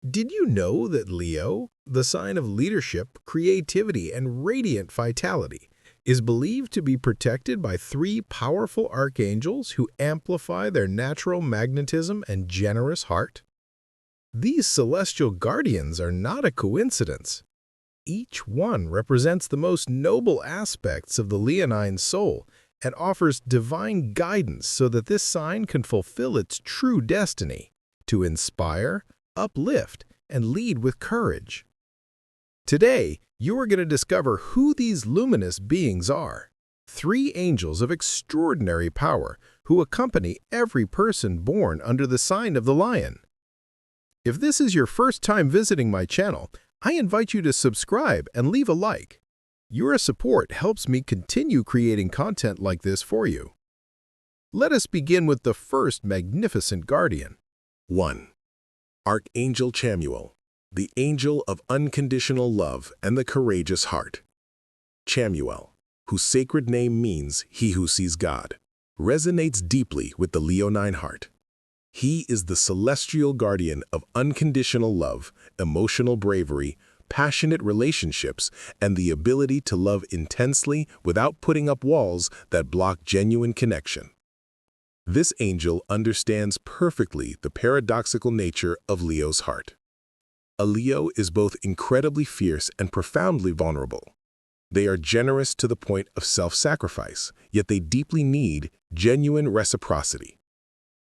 Did you know that Leo, the sign of leadership, creativity, and radiant vitality, is believed to be protected by three powerful archangels who amplify their natural magnetism and generous heart? These celestial guardians are not a coincidence. Each one represents the most noble aspects of the Leonine soul and offers divine guidance so that this sign can fulfill its true destiny, to inspire, uplift, and lead with courage. Today, you are going to discover who these luminous beings are. Three angels of extraordinary power who accompany every person born under the sign of the lion. If this is your first time visiting my channel, I invite you to subscribe and leave a like. Your support helps me continue creating content like this for you. Let us begin with the first magnificent guardian. 1. Archangel Chamuel, the angel of unconditional love and the courageous heart. Chamuel, whose sacred name means he who sees God, resonates deeply with the Leonine heart. He is the celestial guardian of unconditional love, emotional bravery, passionate relationships, and the ability to love intensely without putting up walls that block genuine connection. This angel understands perfectly the paradoxical nature of Leo's heart. A Leo is both incredibly fierce and profoundly vulnerable. They are generous to the point of self-sacrifice, yet they deeply need genuine reciprocity.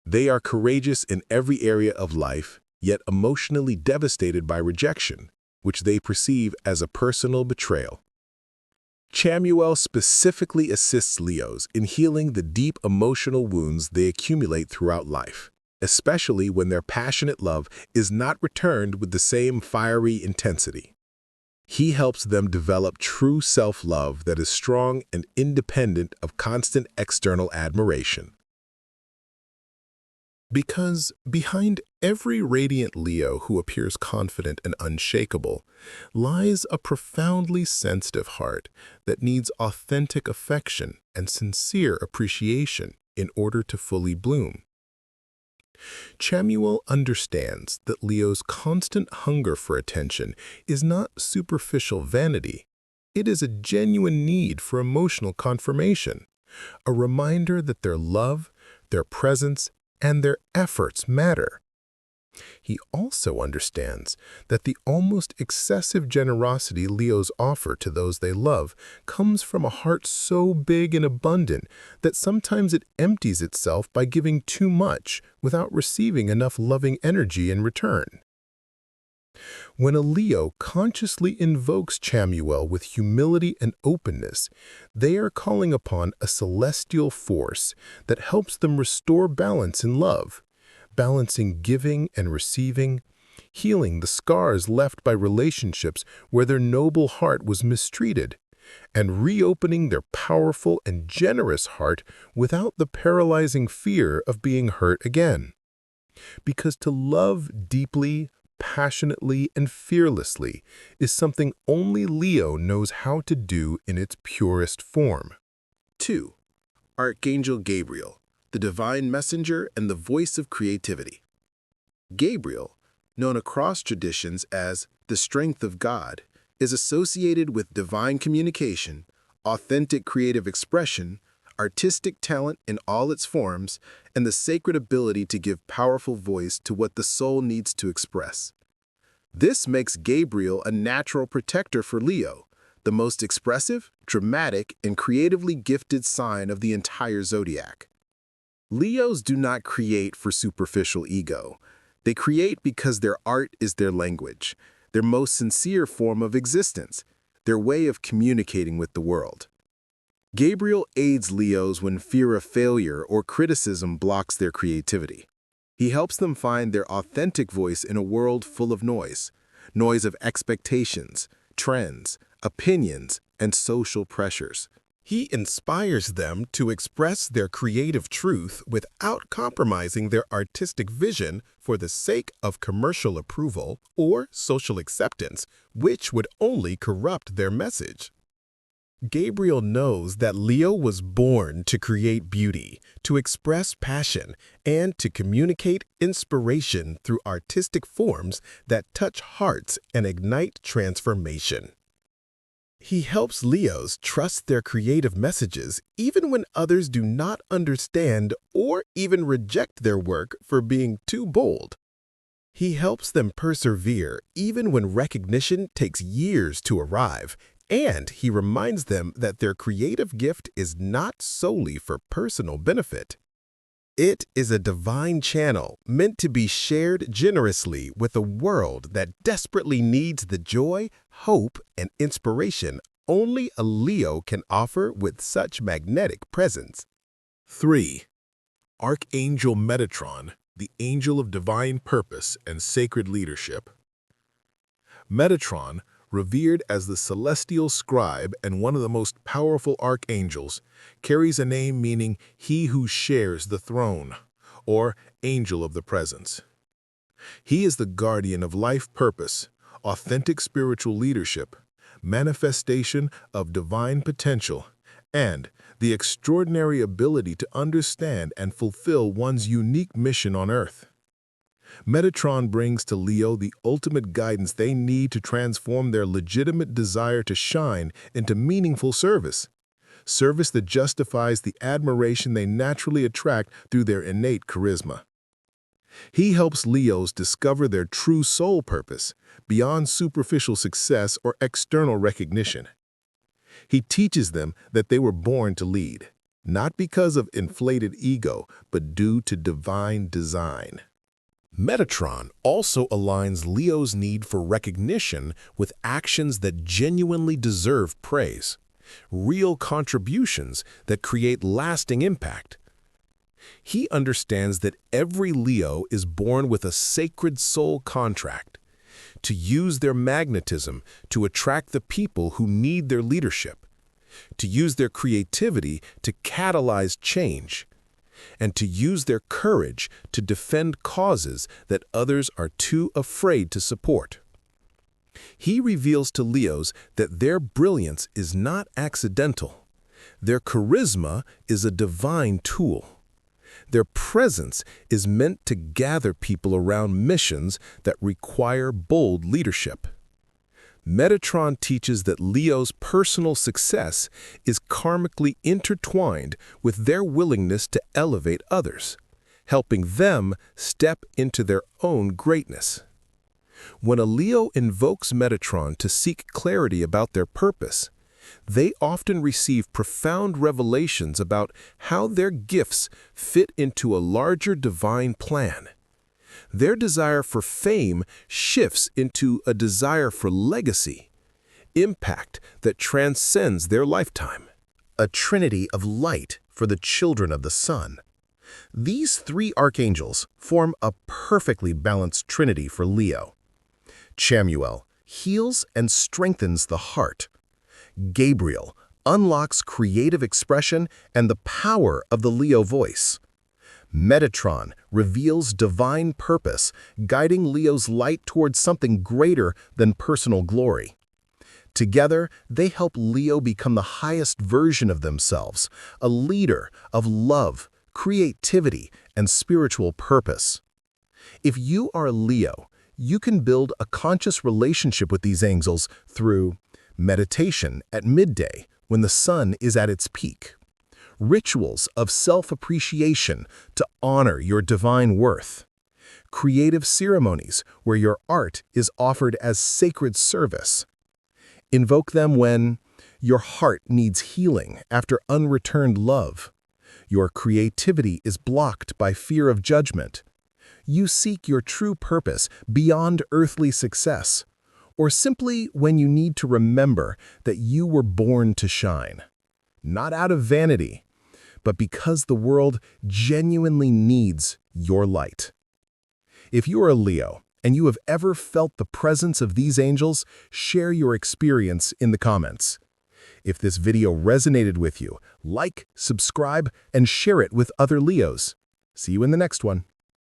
They are courageous in every area of life, yet emotionally devastated by rejection, which they perceive as a personal betrayal. Chamuel specifically assists Leos in healing the deep emotional wounds they accumulate throughout life, especially when their passionate love is not returned with the same fiery intensity. He helps them develop true self-love that is strong and independent of constant external admiration. Because behind every radiant Leo who appears confident and unshakable lies a profoundly sensitive heart that needs authentic affection and sincere appreciation in order to fully bloom. Chamuel understands that Leo's constant hunger for attention is not superficial vanity. It is a genuine need for emotional confirmation, a reminder that their love, their presence, and their efforts matter. He also understands that the almost excessive generosity Leos offer to those they love comes from a heart so big and abundant that sometimes it empties itself by giving too much without receiving enough loving energy in return. When a Leo consciously invokes Chamuel with humility and openness, they are calling upon a celestial force that helps them restore balance in love, balancing giving and receiving, healing the scars left by relationships where their noble heart was mistreated, and reopening their powerful and generous heart without the paralyzing fear of being hurt again. Because to love deeply, passionately, and fearlessly is something only Leo knows how to do in its purest form. 2. Archangel Gabriel, the divine messenger and the voice of creativity. Gabriel, known across traditions as the strength of God, is associated with divine communication, authentic creative expression, artistic talent in all its forms, and the sacred ability to give powerful voice to what the soul needs to express. This makes Gabriel a natural protector for Leo, the most expressive, dramatic, and creatively gifted sign of the entire zodiac. Leos do not create for superficial ego. They create because their art is their language, their most sincere form of existence, their way of communicating with the world. Gabriel aids Leos when fear of failure or criticism blocks their creativity. He helps them find their authentic voice in a world full of noise of expectations, trends, opinions, and social pressures. He inspires them to express their creative truth without compromising their artistic vision for the sake of commercial approval or social acceptance, which would only corrupt their message. Gabriel knows that Leo was born to create beauty, to express passion, and to communicate inspiration through artistic forms that touch hearts and ignite transformation. He helps Leos trust their creative messages even when others do not understand or even reject their work for being too bold. He helps them persevere even when recognition takes years to arrive, and he reminds them that their creative gift is not solely for personal benefit. It is a divine channel meant to be shared generously with a world that desperately needs the joy, hope, and inspiration only a Leo can offer with such magnetic presence. 3. Archangel Metatron, the angel of divine purpose and sacred leadership. Metatron, revered as the celestial scribe and one of the most powerful archangels, carries a name meaning he who shares the throne, or angel of the presence. He is the guardian of life purpose, authentic spiritual leadership, manifestation of divine potential, and the extraordinary ability to understand and fulfill one's unique mission on Earth. Metatron brings to Leo the ultimate guidance they need to transform their legitimate desire to shine into meaningful service. Service that justifies the admiration they naturally attract through their innate charisma. He helps Leos discover their true soul purpose beyond superficial success or external recognition. He teaches them that they were born to lead, not because of inflated ego, but due to divine design. Metatron also aligns Leo's need for recognition with actions that genuinely deserve praise, real contributions that create lasting impact. He understands that every Leo is born with a sacred soul contract, to use their magnetism to attract the people who need their leadership, to use their creativity to catalyze change, and to use their courage to defend causes that others are too afraid to support. He reveals to Leos that their brilliance is not accidental. Their charisma is a divine tool. Their presence is meant to gather people around missions that require bold leadership. Metatron teaches that Leo's personal success is karmically intertwined with their willingness to elevate others, helping them step into their own greatness. When a Leo invokes Metatron to seek clarity about their purpose, they often receive profound revelations about how their gifts fit into a larger divine plan. Their desire for fame shifts into a desire for legacy, impact that transcends their lifetime. A trinity of light for the children of the sun. These three archangels form a perfectly balanced trinity for Leo. Chamuel heals and strengthens the heart. Gabriel unlocks creative expression and the power of the Leo voice. Metatron reveals divine purpose, guiding Leo's light towards something greater than personal glory. Together, they help Leo become the highest version of themselves, a leader of love, creativity, and spiritual purpose. If you are a Leo, you can build a conscious relationship with these angels through meditation at midday when the sun is at its peak, rituals of self-appreciation to honor your divine worth, creative ceremonies where your art is offered as sacred service. Invoke them when your heart needs healing after unreturned love, your creativity is blocked by fear of judgment, you seek your true purpose beyond earthly success, or simply when you need to remember that you were born to shine, not out of vanity, but because the world genuinely needs your light. If you are a Leo and you have ever felt the presence of these angels, share your experience in the comments. If this video resonated with you, like, subscribe, and share it with other Leos. See you in the next one.